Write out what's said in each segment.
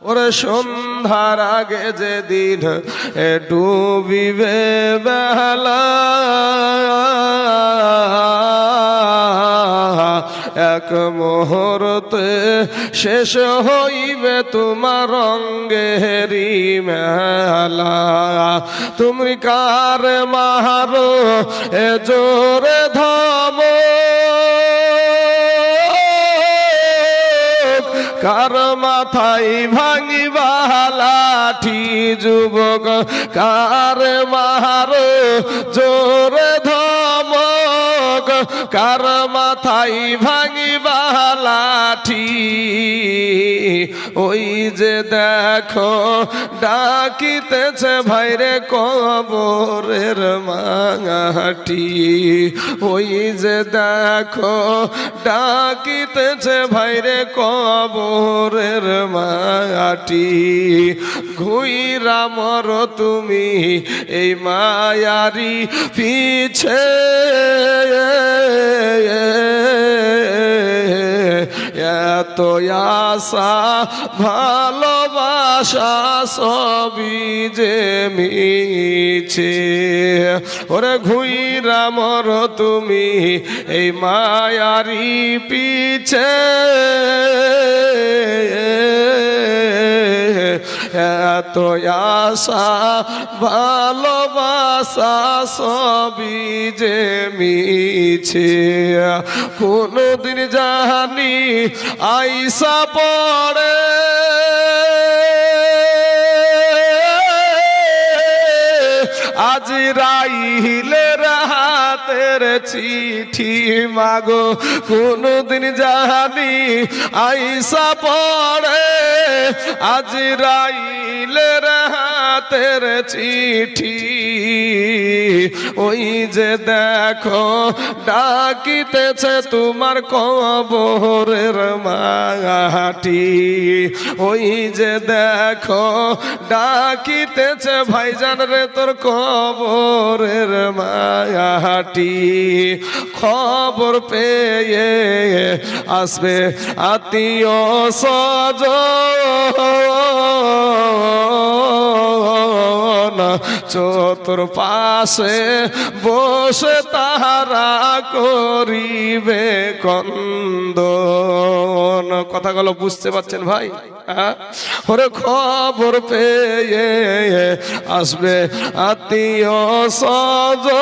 ওরে সন্ধ্যার আগে যেদিন ডুবিবে বেলা, এক মুহূর্তে শেষ হইবে তোমার রঙ্গেরি মেলা। তুমি কার মারো এ জোরে ধম, কার মাথায় ভাঙিবা লাঠি যুবক, কার মারো জোরে ধমক, কার মাথায় ভাঙিবা লাঠি। ওই যে দেখো ডাকিতেছে ভাইরে কবরের মাটি, ওই যে দেখো ডাকিতেছে ভাইরে কবরের মাটি। ঘুইরা মর তুমি এই মায়ারি পিছে, এত আশা ভালোবাসা সবই যে মিছে। ওরে ঘুইরা মর তুমি এই মায়ারি পিছে, এত আশা ভালোবাসা সবই যে মিছে। কোনদিন জানি আইসা পড়ে আজরাইলের হাতের চিঠি মাগো, কোনদিন জানি আইসা পড়ে আজরাইলের হাতের চিঠি। ওই যে দেখো ডাকিতেছে তোমার কবরের মাটি, ওই যে দেখো ডাকিতেছে ভাইজান রে তোর কবরের মাটি। খবর পেয়ে আসবে আত্মীয় স্বজন, চতুর্পাশে বসে তাহারা করিবে কন্দন। কথাগুলো বুঝতে পারছেন ভাই? ওরে খবর পেয়ে আসবে আত্মীয় স্বজন,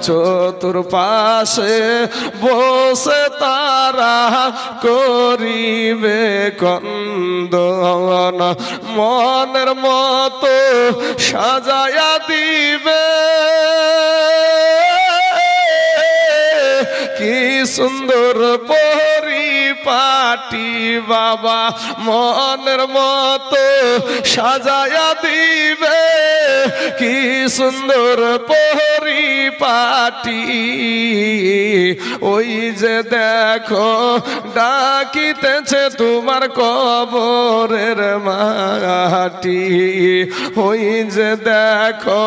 চতুর্পাশে বসে তারা করিবে কন্দন। মনের মতো সাজায়া দিবে কি সুন্দর পরিপাটি বাবা, মনের মতো সাজায়া দিবে কি সুন্দর পরিপাটি। ওই যে দেখো ডাকিতেছে তোমার কবরের মাটি, ওই যে দেখো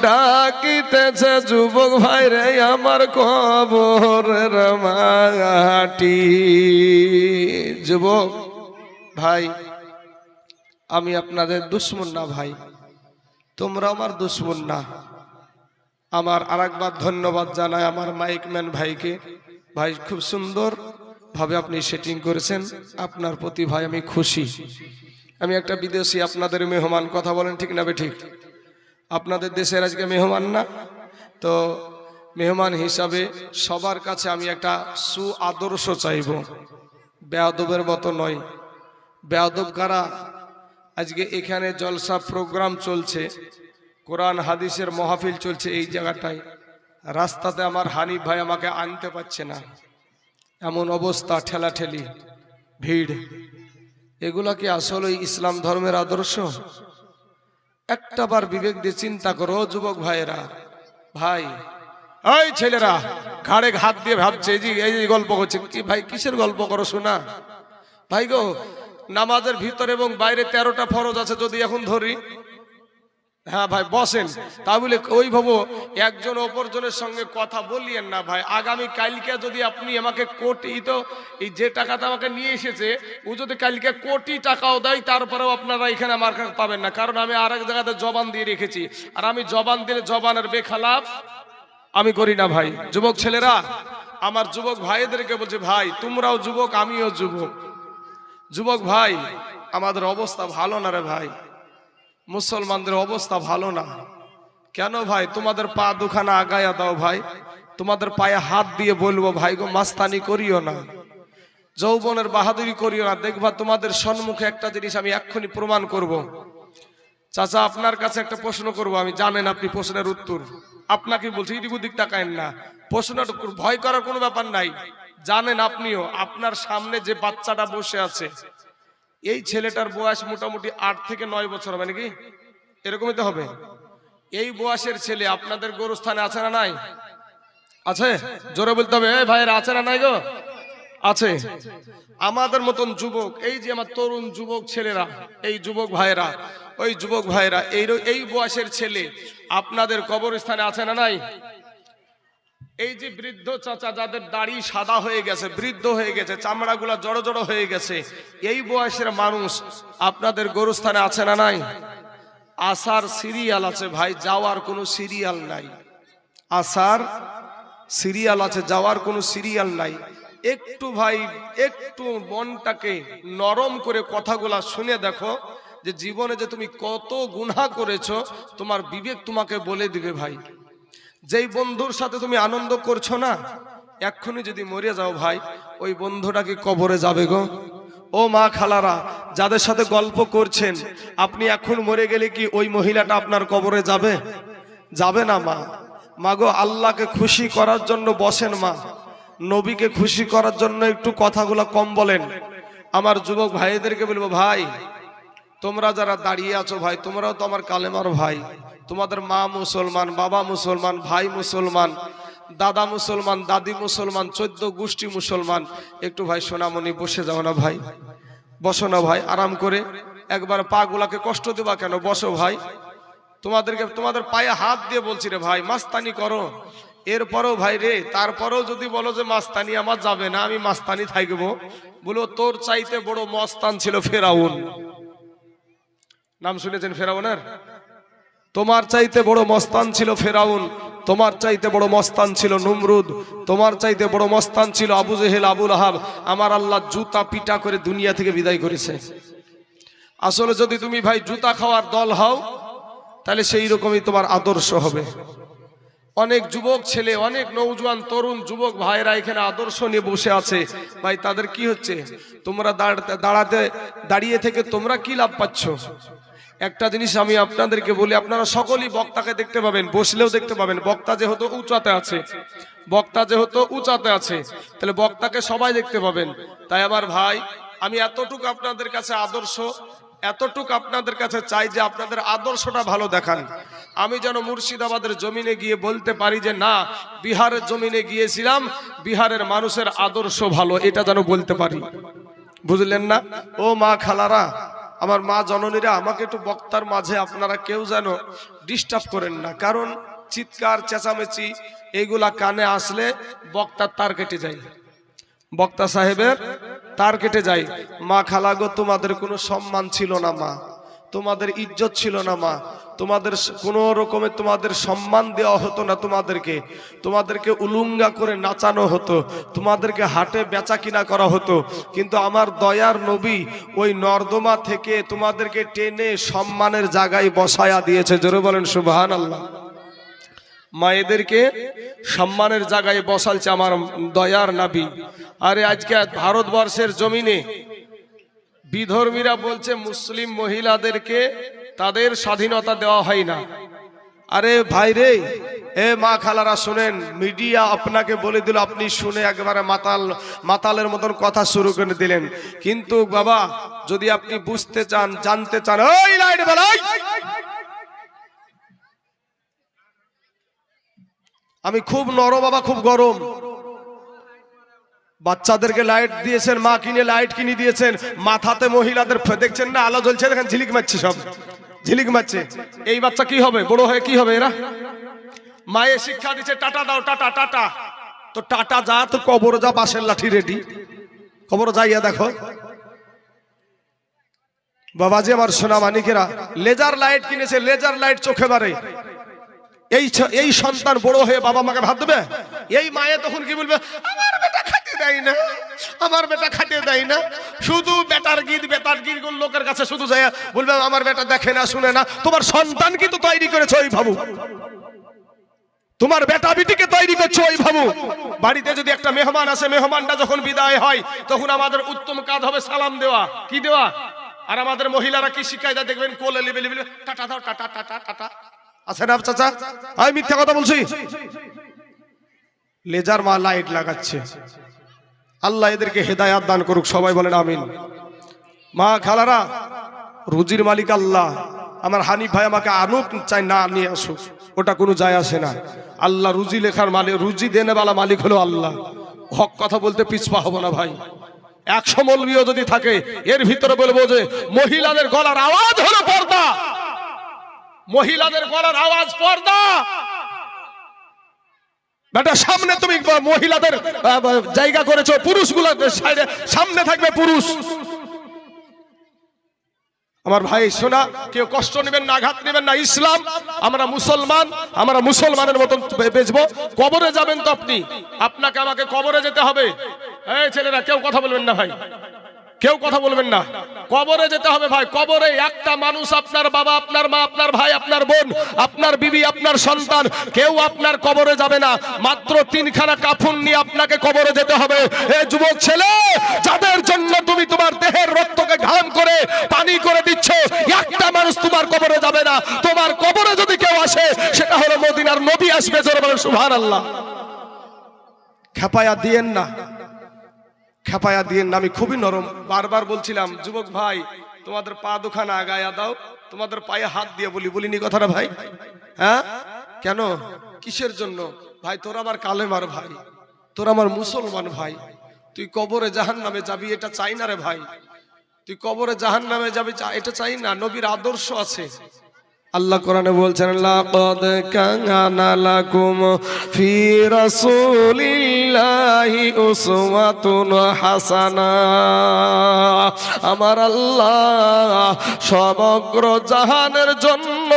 ডাকিতেছে যুবক ভাইরে আমার কবরের মাটি। যুবক ভাই, আমি আপনাদের দুশ্মন না ভাই, তোমরা আমার দুশ্মন না। আমার আরেকবার ধন্যবাদ জানাই আমার মাইকম্যান ভাইকে। ভাই খুব সুন্দর ভাবে আপনি সেটিং করেছেন, আপনার প্রতি ভাই আমি খুশি। আমি একটা বিদেশি আপনাদের মেহমান, কথা বলেন ঠিক না ঠিক? আপনাদের দেশের আজকে মেহমান না তো, মেহমান হিসাবে সবার কাছে আমি একটা সুআদর্শ চাইব, বেয়াদবের মতো নয়। বেয়াদব কারা? আজকে এখানে জলসা প্রোগ্রাম চলছে, কোরআন হাদিসের মাহফিল চলছে, এই জায়গাটায় রাস্তাতে আমার হানিফ ভাই আমাকে আনতে পারছে না, এমন অবস্থা, ঠেলাঠেলি, ভিড়। এগুলা কি আসলে ইসলাম ধর্মের আদর্শ? একটা বার বিবেক দিয়ে চিন্তা করো যুবক ভাইয়েরা। ভাই এই ছেলেরা ঘাড়ে হাত দিয়ে ভাবছে এই যে গল্প করছে, কি ভাই কিসের গল্প করো শোনা? ভাই গো, নামাজের ভিতরে এবং বাইরে 13টা ফরজ আছে, যদি এখন ধরি হ্যাঁ ভাই বসেন। তা বলে ওই ভাবো একজন অপরজনের সঙ্গে কথা বলিয়েন না ভাই। আগামী কালকে যদি আপনি আমাকে কোটি, তো এই যে টাকাটা আমাকে নিয়ে এসেছে ও যদি কালকে কোটি টাকাও দেয় তারপরেও আপনারা এখানে আমার কাছে পাবেন না, কারণ আমি আরেক জায়গাতে জবান দিয়ে রেখেছি। আর আমি জবান দিলে জবানের বেখালাফ আমি করি না ভাই। যুবক ছেলেরা, আমার যুবক ভাইদেরকে বলছে, ভাই তোমরাও যুবক আমিও যুবক। যুবক ভাই, আমাদের অবস্থা ভালো না রে ভাই, মুসলমানদের অবস্থা ভালো না। কেন ভাই? তোমাদের পা দুখানা আগায়া দাও ভাই, তোমাদের পায়ে হাত দিয়ে বলবো ভাই গো মাস্তানি করিও না, যৌবনের বাহাদুরি করিও না। দেখবা তোমাদের সম্মুখে একটা জিনিস আমি এক্ষুনি প্রমাণ করব। চাচা আপনার কাছে একটা প্রশ্ন করব, আমি জানেন আপনি প্রশ্নের উত্তর, আপনাকে বলছি এদিক ওদিক তাকায়েন না, প্রশ্নটা ভয় করার কোনো ব্যাপার নাই। জানেন আপনিও, আপনার সামনে যে বাচ্চাটা বসে আছে এই ছেলেটার বয়স মোটামুটি 8 থেকে 9 বছর হবে নাকি, এরকমই তো হবে। এই বয়সের ছেলে আপনাদের গোরস্থানে আছে না নাই? আছে, জোরে বলতে হবে। এই ভাইয়েরা আছে না নাই গো? আছে। আমাদের মতন যুবক, এই যে আমার তরুণ যুবক ছেলেরা, এই যুবক ভাইয়েরা, ওই যুবক ভাইয়েরা, এই বয়সের ছেলে আপনাদের কবরস্থানে আছে না নাই? এই যে বৃদ্ধ চাচা যাদের দাড়ি সাদা হয়ে গেছে, বৃদ্ধ হয়ে গেছে, চামড়াগুলা জড়ো জড়ো হয়ে গেছে, এই বয়সের মানুষ আপনাদের গোরস্থানে আছে না নাই? আসার সিরিয়াল আছে ভাই, যাওয়ার কোনো সিরিয়াল নাই। আসার সিরিয়াল আছে, যাওয়ার কোনো সিরিয়াল নাই। একটু ভাই, একটু মনটাকে নরম করে কথাগুলা শুনে দেখো, যে জীবনে যে তুমি কত গুনাহ করেছো তোমার বিবেক তোমাকে বলে দিবে ভাই। যেই বন্ধুর সাথে তুমি আনন্দ করছো না, এক্ষুনি যদি মরে যাও ভাই, ওই বন্ধুটা কি কবরে যাবে গো? ও মা খালারা, যাদের সাথে গল্প করছেন, আপনি এখন মরে গেলে কি ওই মহিলাটা আপনার কবরে যাবে? যাবে না মা। মাগো, আল্লাহকে খুশি করার জন্য বসেন মা, নবীকে খুশি করার জন্য একটু কথাগুলো কম বলেন। আমার যুবক ভাইদেরকে বলবো, ভাই তোমরা যারা দাঁড়িয়ে আছো ভাই, তোমরাও তো আমার কালেমার ভাই। তোমাদের মা মুসলমান, বাবা মুসলমান, ভাই মুসলমান, দাদা মুসলমান, দাদি মুসলমান, 14 গোষ্ঠী মুসলমান। একটু ভাই সোনামণি বসে যাও না ভাই, বসো না ভাই, আরাম করে। একবার পা গুলাকে কষ্ট দেবা কেন? বসো ভাই। তোমাদের পায়ে হাত দিয়ে বলছি রে ভাই, মাস্তানি করো। এরপরও ভাই রে, তারপরেও যদি বলো যে মাস্তানি আমার যাবে না, আমি মাস্তানি থাকবো, বলো তোর চাইতে বড় মস্তান ছিল ফেরাউন। নাম শুনেছেন ফেরাউনের? তোমার চাইতে বড় মস্তান ছিল ফেরাউন, তোমার চাইতে বড় মস্তান ছিল নমরুদ, তোমার চাইতে বড় মস্তান ছিল আবু জেহেল, আবু লাহাব। আমার আল্লাহ জুতা পিটা করে দুনিয়া থেকে বিদায় করেছে। আসলে যদি তুমি ভাই জুতা খাওয়ার দল হও, তাহলে সেই রকমই তোমার আদর্শ হবে। অনেক যুবক ছেলে, অনেক নৌজওয়ান তরুণ যুবক ভাইরা এখানে আদর্শ নিয়ে বসে আছে ভাই। তাদের কি হচ্ছে? তোমরা দাঁড়িয়ে থেকে তোমরা কি লাভ পাচ্ছ? একটা জিনিস আমি আপনাদেরকে বলি, আপনারা সকলেই বক্তাকে দেখতে পাবেন, বসলেও দেখতে পাবেন। বক্তা যেহেতু উঁচাতে আছে, তাহলে বক্তাকে সবাই দেখতে পাবেন। তাই আমার ভাই, আমি এতটুকু আপনাদের কাছে এতটুকু আপনাদের কাছে চাই যে আপনাদের আদর্শটা ভালো দেখান। আমি যেন মুর্শিদাবাদের জমিনে গিয়ে বলতে পারি যে না, বিহারের জমিনে গিয়েছিলাম, বিহারের মানুষের আদর্শ ভালো, এটা যেন বলতে পারি। বুঝলেন না? ও মা খালারা, আমার মা জননীরা, আমাকে একটু বক্তার মাঝে আপনারা কেউ যেন ডিস্টার্ব করেন না, কারণ চিৎকার চেঁচামেচি এইগুলা কানে আসলে বক্তার তার কেটে যায়, বক্তা সাহেবের তার কেটে যায়। মা খালাগো, তোমাদের কোনো সম্মান ছিল না মা, তোমাদের ইজ্জত ছিল না মা, তোমাদের কোনো রকমে তোমাদের সম্মান দেওয়া হতো না, তোমাদেরকে উলুঙ্গা করে নাচানো হতো, তোমাদেরকে হাটে বেচা কিনা করা হতো। কিন্তু আমার দয়ার নবী ওই নর্দমা থেকে তোমাদেরকে টেনে সম্মানের জায়গায় বসায়া দিয়েছে। জোরে বলেন সুবহানাল্লাহ। মায়েদেরকে সম্মানের জায়গায় বসালছে আমার দয়ার নবী। আরে আজকে ভারতবর্ষের জমিনে বিধর্মীরা বলছে মুসলিম মহিলাদেরকে তাদের স্বাধীনতা দেওয়া হয় না। আরে ভাই রে, এ মা খালারা শুনেন, মিডিয়া আপনাকে বলে দিল, আপনি শুনে একবারে মাতালের মতন কথা শুরু করে দিলেন। কিন্তু বাবা, যদি আপনি বুঝতে চান, জানতে চান, ওই লাইট বলাই, আমি খুব নরম বাবা, খুব গরম। বাচ্চাদেরকে লাইট দিয়েছেন, মা কিনে লাইট কিনে দিয়েছেন, মাথাতে মহিলাদের দেখছেন না আলো জ্বলছে, দেখেন ঝিলিক মারছে সব। ঝিলিক মারছে। এই বাচ্চা কি হবে, বড় হয়ে কি হবে? এরা মায়ে শিক্ষা দিচ্ছে টাটা দাও, টাটা টাটা। তো টাটা যা, তো কবর যা, বাঁশের লাঠি রেডি, কবর যাইয়া দেখো। বাবাজি আমার সোনা মানিকেরা, লেজার লাইট কিনেছে, লেজার লাইট চোখে মারে। এই সন্তান বড় হয়ে বাবা মাকে ভাত দেবে? এই মায়ে তখন কি বলবে? আমার বেটা খাইতে দেয় না, আমার বেটা খাইতে দেয় না। শুধু বেটার গীত, বেটার গীত লোকের কাছে শুধু যায় বলবে আমার বেটা দেখে না, শুনে না। তোমার সন্তান কি তো তৈরি করেছো ওই ভাবু, তোমার বেটা বিটিকে তৈরি করছো ওই ভাবু। বাড়িতে যদি একটা মেহমান আসে, মেহমানটা যখন বিদায় হয় তখন আমাদের উত্তম কাজ হবে সালাম দেওয়া। কি দেওয়া? আর আমাদের মহিলারা কি শিখায় দেয় দেখবেন, কোলে লিবে লিবে টাটা দাও, টাটা টাটা টাটা। আছে না চাচা? আমি মিথ্যা কথা বলছি? লেজার মা লাইট লাগাচ্ছে। আল্লাহ এদেরকে হেদায়াত দান করুক, সবাই বলেন আমিন। মা খালারা, রুজির মালিক আল্লাহ। আমার হানিফ ভাই আমাকে আনুক চাই না নিয়ে আসুক, ওটা কোনো যায় আসে না। আল্লাহ রুজি লেখার মালিক, রুজি দেনেওয়ালা মালিক হলো আল্লাহ। হক কথা বলতে পিছপা হবো না ভাই। 100 মৌলবীও যদি থাকে, এর ভিতরে বলবো যে মহিলাদের গলার আওয়াজ হলো পর্দা, মহিলাদের গলার আওয়াজ পর্দা। বেটা সামনে তুমি মহিলাদের জায়গা করেছো, পুরুষগুলো সামনে থাকবে পুরুষ। আমার ভাই শোনা, কেউ কষ্ট নেবেন না, আঘাত নেবেন না। ইসলাম, আমরা মুসলমান, আমরা মুসলমানের মতন বেচবো। কবরে যাবেন তো আপনি, আপনাকে আমাকে কবরে যেতে হবে। এই ছেলেরা কেউ কথা বলবেন না ভাই, কেউ কথা বলবেন না। কবরে যেতে হবে ভাই। কবরে একটা মানুষ, আপনার বাবা, আপনার মা, আপনার ভাই, আপনার বোন, আপনার বিবি, আপনার সন্তান, কেউ আপনার কবরে যাবে না। মাত্র 3খানা কাফন নিয়ে আপনাকে কবরে যেতে হবে। এই যুবক ছেলে, যাদের জন্য তুমি তোমার দেহের রক্তকে ঘাম করে পানি করে দিচ্ছ, একটা মানুষ তোমার কবরে যাবে না। তোমার কবরে যদি কেউ আসে, সেটা হলো মদিনার নবী আসবে। জোরে বলেন সুবহানাল্লাহ। খেপায়া দিয়েন না, খেপায়া দিয়েন না। আমি খুবই নরম, বারবার বলছিলাম যুবক ভাই, তোমাদের পা দুখানা আগায়া দাও, তোমাদের পায়ে হাত দিয়ে বলিনি কথাটা ভাই? হ্যাঁ, কেন, কিসের জন্য ভাই? তোরা আমার কালেমার ভাই, তোরা আমার মুসলমান ভাই। তুই কবরে জাহান্নামে যাবি এটা চাই না রে ভাই। তুই কবরে জাহান্নামে যাবি এটা চাই না। নবীর আদর্শ আছে। আল্লাহ কোরআনে বলছেন, লাকাদ কানা লাকুম ফি রাসূলিল্লাহি উসওয়াতুন হাসানা। আমার আল্লাহ সমগ্র জাহানের জন্য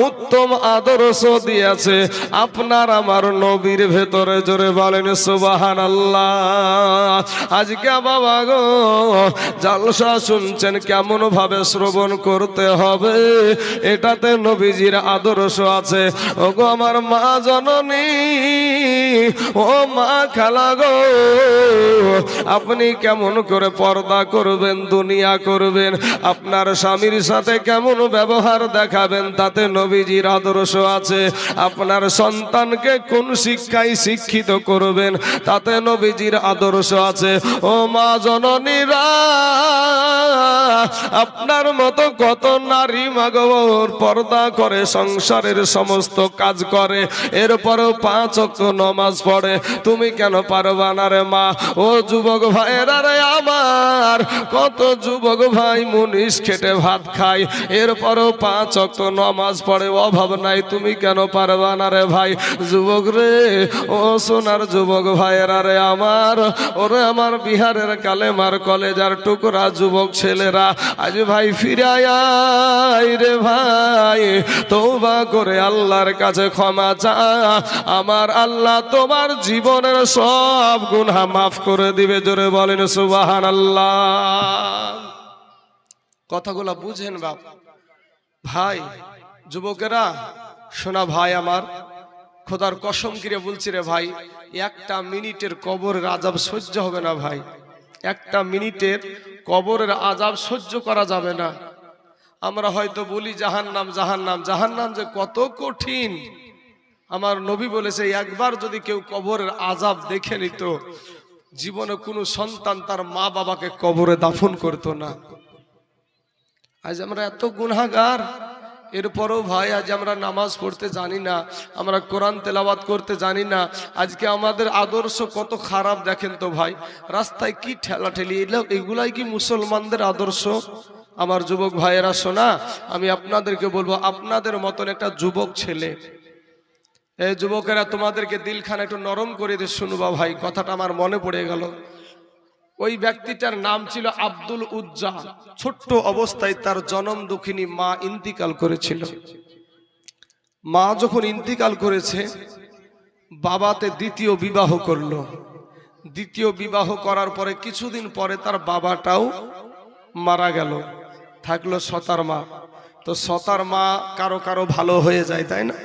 উত্তম আদর্শ দিয়েছে আপনার আমার নবীর ভেতরে। জোরে বলেন সুবহানাল্লাহ। আজকে বাবা গো, জালসা শুনছেন, কেমন ভাবে শ্রবণ করতে হবে, এটাতে নবীজির আদর্শ আছে। ওগো আমার মা জননী, ও মা খালা গো, আপনি কেমন করে পর্দা করবেন, দুনিয়া করবেন, আপনার স্বামীর সাথে কেমন ব্যবহার দেখাবেন, তাতে নবীজির আদর্শ আছে। আপনার সন্তানকে কোন শিক্ষায় শিক্ষিত করবেন, তাতে নবীজির আদর্শ আছে। ও মা জননীরা, আপনার মতো কত নারী মাগো পর্দা করে, সংসারের সমস্ত কাজ করে, এরপরও 5 ওয়াক্ত নামাজ পড়ে। তুমি কেন পারবা না রে মা? ও যুবক ভাইয়েরা রে আমার, কত যুবক ভাই মুনিশ খেটে ভাত খায়, এরপরও 5 ওয়াক্ত নামাজ পড়ে, অভাব নাই। তুমি কেন পারবা না রে ভাই? যুবক রে, ও সোনার যুবক ভাইয়েরা রে আমার, ওরে আমার বিহারের কালেমার কলেজার টুকরা যুবক ছেলেরা, আজ ভাই ফিরে আয় রে ভাই, তওবা করে আল্লাহর কাছে ক্ষমা চা। আমার আল্লাহ তোমার জীবনের সব গুনাহ মাফ করে দিবে। জোরে বলেন সুবহানাল্লাহ। কথাগুলো বুঝেন বাপ ভাই। যুবকেরা শোনা ভাই আমার, খোদার কসম করে বলছি রে ভাই, 1টা মিনিটের কবরের আযাব সহ্য হবে না ভাই। 1টা মিনিটের কবরের আযাব সহ্য করা যাবে না। আমরা হয়তো বলি জাহান্নাম জাহান্নাম, জাহান্নাম যে কত কঠিন। আমার নবী বলেছে, একবার যদি কেউ কবরের আযাব দেখে নিত, জীবনে কোনো সন্তান তার মা বাবাকে কবরে দাফন করতো না। আজ আমরা এত গুনাহগার, এরপরও ভাই আজ আমরা নামাজ পড়তে জানি না, আমরা কোরআন তেলাওয়াত করতে জানি না। আজকে আমাদের আদর্শ কত খারাপ দেখেন তো ভাই। রাস্তায় কি ঠেলাঠেলি, এগুলাই কি মুসলমানদের আদর্শ? আমার যুবক ভাইয়েরা শোনা, আমি আপনাদেরকে বলবো, আপনাদের মতন একটা যুবক ছেলে, এই যুবকেরা তোমাদেরকে দিলখানা একটু নরম করে দিয়ে শুনবা ভাই, কথাটা আমার মনে পড়ে গেল। ওই ব্যক্তিটার নাম ছিল আব্দুল উজ্জা। ছোট্ট অবস্থায় তার জনম দুঃখিনী মা ইন্তিকাল করেছিল। মা যখন ইন্তিকাল করেছে, বাবাতে দ্বিতীয় বিবাহ করলো। দ্বিতীয় বিবাহ করার পরে কিছুদিন পরে তার বাবাটাও মারা গেল, থাকলো সতার মা। তো সতার মা কারো কারো ভালো হয়ে যায়, তাই না?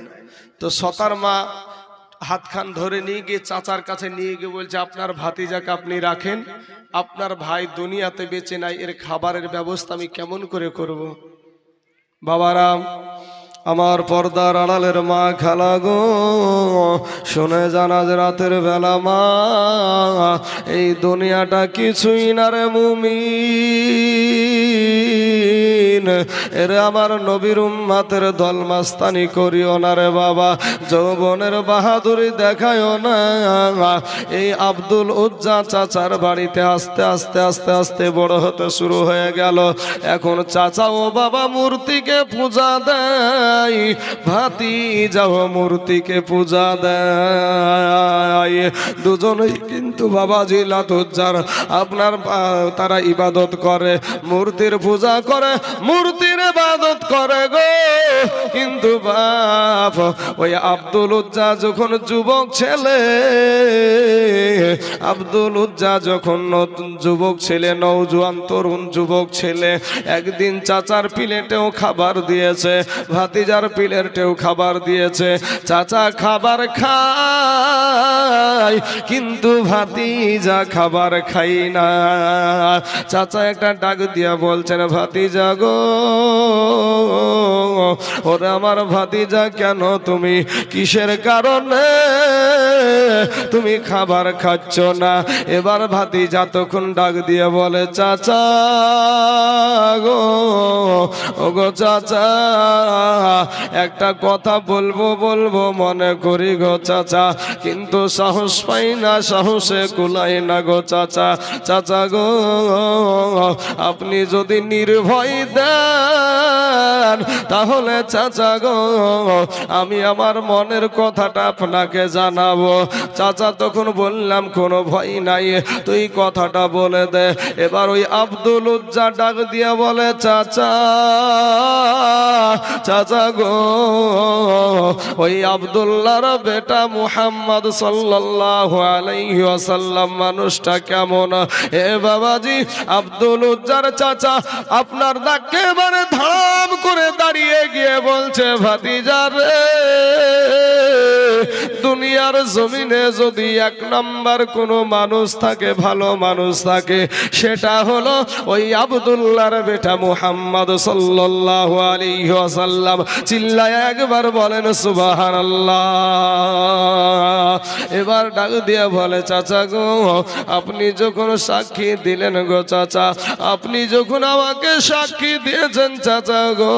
তো সতার মা হাতখান ধরে নিয়ে গিয়ে চাচার কাছে নিয়ে গিয়ে বলছে, আপনার ভাতিজাকে আপনি রাখেন, আপনার ভাই দুনিয়াতে বেঁচে নাই, এর খাবারের ব্যবস্থা আমি কেমন করে করব। বাবারাম, আমার পর্দার আড়ালের মা খালা গো, শুনে জানা যে রাতের বেলা মা, এই দুনিয়াটা কিছুই না রে মুমিন, এর আমার নবীর উম্মতের দলমাস্তানি করিও না রে বাবা, যৌবনের বাহাদুরি দেখায়ও না। এই আব্দুল উজ্জা চাচার বাড়িতে আস্তে আস্তে আস্তে আস্তে বড় হতে শুরু হয়ে গেল। এখন চাচা ও বাবা মূর্তিকে পূজা দেয়, ভাতিজাও মূর্তিকে পূজা দেয়। দুজনেই কিন্তু বাবাজি লাতুজ্জার আপনার তারা ইবাদত করে, মূর্তির পূজা করে, মূর্তির ইবাদত করে গো। কিন্তু বাপ, ওই আব্দুল উজ্জা যখন যুবক ছেলে, আব্দুল উজ্জা যখন নতুন যুবক ছেলে, নওজোয়ান তরুণ যুবক ছেলে, একদিন চাচার প্লেটেও খাবার দিয়েছে, ভাতিজার প্লেটেও খাবার দিয়েছে। চাচা খাবার খায় কিন্তু ভাতিজা খাবার খাই না। চাচা একটা ডাক দিয়া বলছেন, ভাতিজা গো, ওরে আমার ভাতিজা, কেন তুমি কিসের কারণে তুমি খাবার খাচ্ছ না? এবার ভাতিজা তখন ডাক দিয়ে বলে, চাচা গো, ও গো চাচা, একটা কথা বলবো বলবো মনে করি গো চাচা, কিন্তু সাহস পাই না, সাহসে কুলাই না গো চাচা। চাচা গো, আপনি যদি নির্ভয় দেন তাহলে চাচা গো আমি আমার মনের কথাটা আপনাকে জানাবো। চাচা তখন বললাম, কোনো ভয় নাই, তুই কথাটা বলে দে। এবার ওই আব্দুল উজ্জা ডাক দিয়ে বলে, চাচা, চাচা গো, ওই আব্দুল্লাহর বেটা মুহাম্মদ সাল্লাল্লাহু আলাইহি ওয়াসাল্লাম মানুষটা কেমন? এ বাবাজি, আব্দুল উজ্জার চাচা আপনার একেবারে ধাম করে দাঁড়িয়ে গিয়ে বলছে, ভাতিজা রে, দুনিয়ার জমিনে যদি এক নাম্বার কোনো মানুষ থাকে, ভালো মানুষ থাকে, সেটা হলো ওই আব্দুল্লাহর বেটা মুহাম্মদ সাল্লাল্লাহু আলাইহি ওয়াসাল্লাম। চিল্লায় একবার বলেন সুবহানাল্লাহ। এবার ডাক দিয়ে বলে, চাচা গো, আপনি যখন সাক্ষী দিলেন গো চাচা, আপনি যখন আমাকে সাক্ষী দিয়েছেন চাচা গো,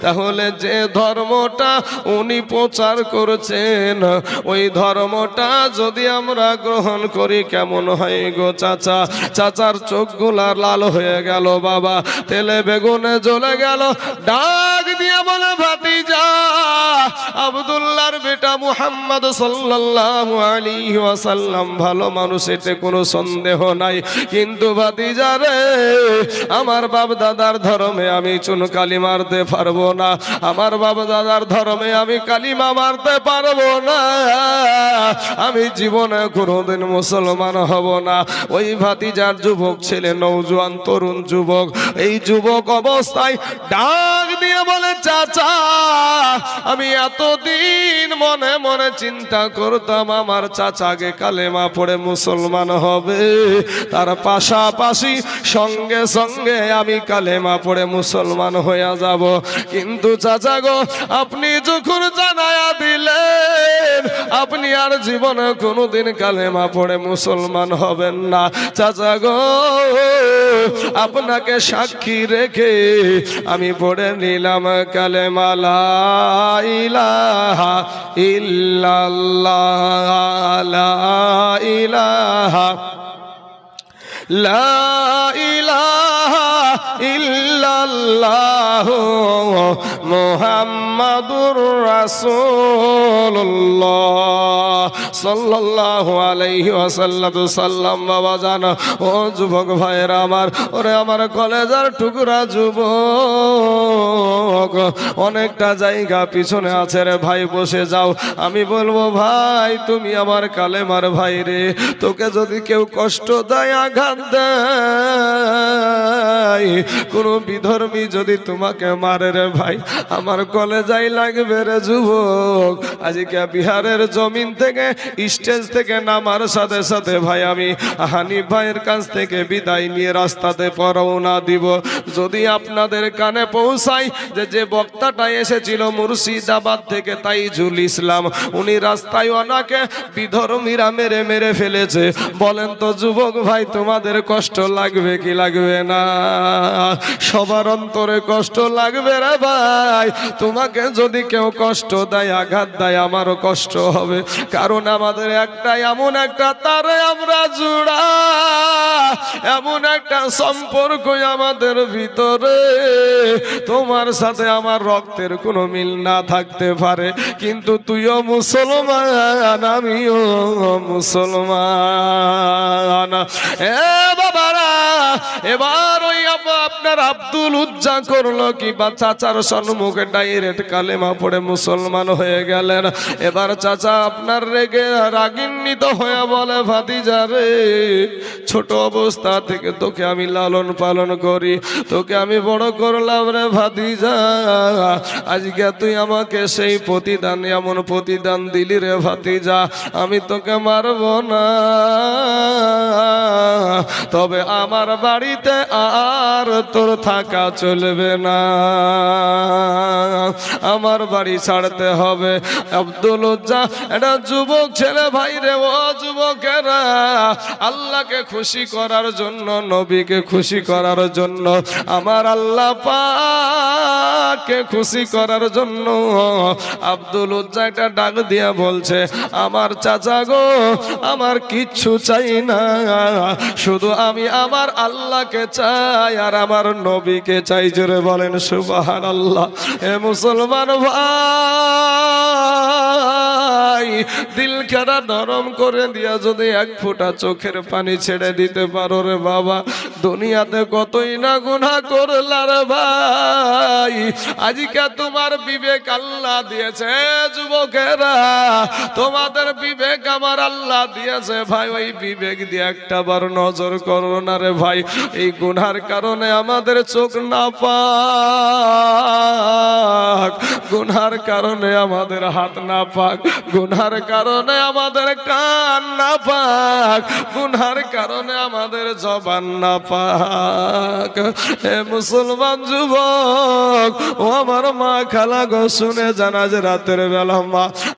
তাহলে যে ধর্মটা উনি প্রচার করেছেন, ওই ধর্মটা যদি আমরা গ্রহণ করি কেমন হয় গো চাচা? চাচার চোখগুলা লাল হয়ে গেল, বাবা তেলে বেগুনে জ্বলে গেল। ডাক দিয়ে বলে, ভাতিজা, আব্দুল্লাহর বেটা মুহাম্মদ সাল্লাল্লাহু আলাইহি ওয়াসাল্লাম ভালো মানুষ, এতে কোনো সন্দেহ নাই, কিন্তু ভাতিজা রে, আমার বাপ দাদার ধর্মে আমি চুন কালি মারতে পারবো না, আমার বাপ দাদার ধর্মে আমি কালিমা মারতে পারবো না, আমি জীবনে কোনোদিন মুসলমান হব না। ওই ভাতিজার যুবক ছেলে, নওজোয়ান তরুণ যুবক, এই যুবক অবস্থায় ডাক দিয়ে বলে, চাচা, আমি এতদিন মনে মনে চিন্তা করতাম আমার চাচাকে কালেমা পড়ে মুসলমান হবে, তার পাশাপাশি সঙ্গে সঙ্গে আমি কালেমা পড়ে মুসলমান হয়ে যাব, কিন্তু চাচা গো, আপনি যখন জানায়া দিলেন আপনি আর জীবনে কোনোদিন কালেমা পড়ে মুসলমান হবেন না, চাচা গো, আপনাকে সাক্ষী রেখে আমি পড়ে নিলাম কালেমা লা ইলাহা ইল্লাল্লাহ, লা ইলাহা, লা ইলাহা ইল্লাল্লাহু মুহাম্মাদুর রাসূলুল্লাহ সাল্লাল্লাহু আলাইহি ওয়াসাল্লাম। বাবা জান, ও যুবক ভাইরা আমার, ওরে আমার কলেজার টুকরা যুবক, অনেকটা জায়গা পিছনে আছে রে ভাই, বসে যাও। আমি বলবো ভাই, তুমি আমার কালেমার ভাই রে, তোকে যদি কেউ কষ্ট দেয়, আঘাত দেয়, কোন বিধর্মী যদি তোমাকে মারে রে ভাই, আমার কলেজাই লাগবে রে যুবক। আজকে বিহারের জমিন থেকে, স্টেজ থেকে নামার সাথে সাথে ভাই আমি হানিফ ভাইয়ের কাছ থেকে বিদায় নিয়ে রাস্তাতে রওনা দিব। যদি আপনাদের কানে পৌঁছায় যে বক্তাটা এসেছিল মুর্শিদাবাদ থেকে, তাইজুল ইসলাম, উনি রাস্তায় ওনাকে বিধর্মীরা মেরে মেরে ফেলেছে, বলেন তো যুবক ভাই, তোমাদের কষ্ট লাগবে কি লাগবে না? সবার অন্তরে কষ্ট লাগবে রে ভাই। তোমাকে যদি কেউ কষ্ট দেয়, আঘাত দেয়, আমারও কষ্ট হবে, কারণ আমাদের একটাই এমন একটা তারে আমরা জোড়া, এমন একটা সম্পর্ক আমাদের ভিতরে। তোমার সাথে আমার রক্তের কোনো মিল না থাকতে পারে, কিন্তু তুইও মুসলমান, আমিও মুসলমান। এ বাবারা, এবার ওই আপনার আব্দুল উজ্জা করলো কি, বা চাচার সম্মুখে ডাইরেক্ট কালেমা পড়ে মুসলমান হয়ে গেলেন। এবার চাচা আপনার রেগে রাগিন্বিত হয়ে বলে, ভাতিজা রে, ছোট অবস্থা থেকে তোকে আমি লালন পালন করি, তোকে আমি বড় করলাম রে ভাতিজা, আজকে তুই আমাকে সেই প্রতিদান, এমন প্রতিদান দিলি রে ভাতিজা, আমি তোকে মারব না, তবে আমার বাড়িতে আর তোর থাকা চলবে না, আমার বাড়ি ছাড়তে হবে। আব্দুল উজ্জা এটা যুবক ছেলে ভাই রে, ও যুবকেরা, আল্লাহকে খুশি করার জন্য, নবীকে খুশি করার জন্য, আমার আল্লাহ পাককে খুশি করার জন্য আব্দুল উজ্জা একটা ডাক দিয়া বলছে, আমার চাচা গো, আমার কিচ্ছু চাই না, শুধু আমি আমার আল্লাহকে চাই আর আমার নবীকে চাই। জোরে বলেন সুবহানাল্লাহ। এ মুসলমান ভাই, দিল খানা নরম করে দিয়া যদি এক ফোঁটা চোখের পানি ছেড়ে দিতে পারো রে বাবা, দুনিয়াতে কতই না গুনাহ করলা রে ভাই। আজকে তোমার বিবেক আল্লাহ দিয়েছে যুবকেরা, তোমাদের বিবেক আমার আল্লাহ দিয়েছে ভাই, ওই বিবেক দিয়ে একটা বার নজর করো না রে ভাই। এই গুনার কারণে আমাদের চোখ না পাক, গুনার কারণে আমাদের হাত না পাক, গুনার কারণে আমাদের কান না পাক, গুনার কারণে আমাদের জবান না পাক। এ মুসলমান যুবক, ও আমার মা খালা গো, শুনে জানা যে রাতের বেলা মা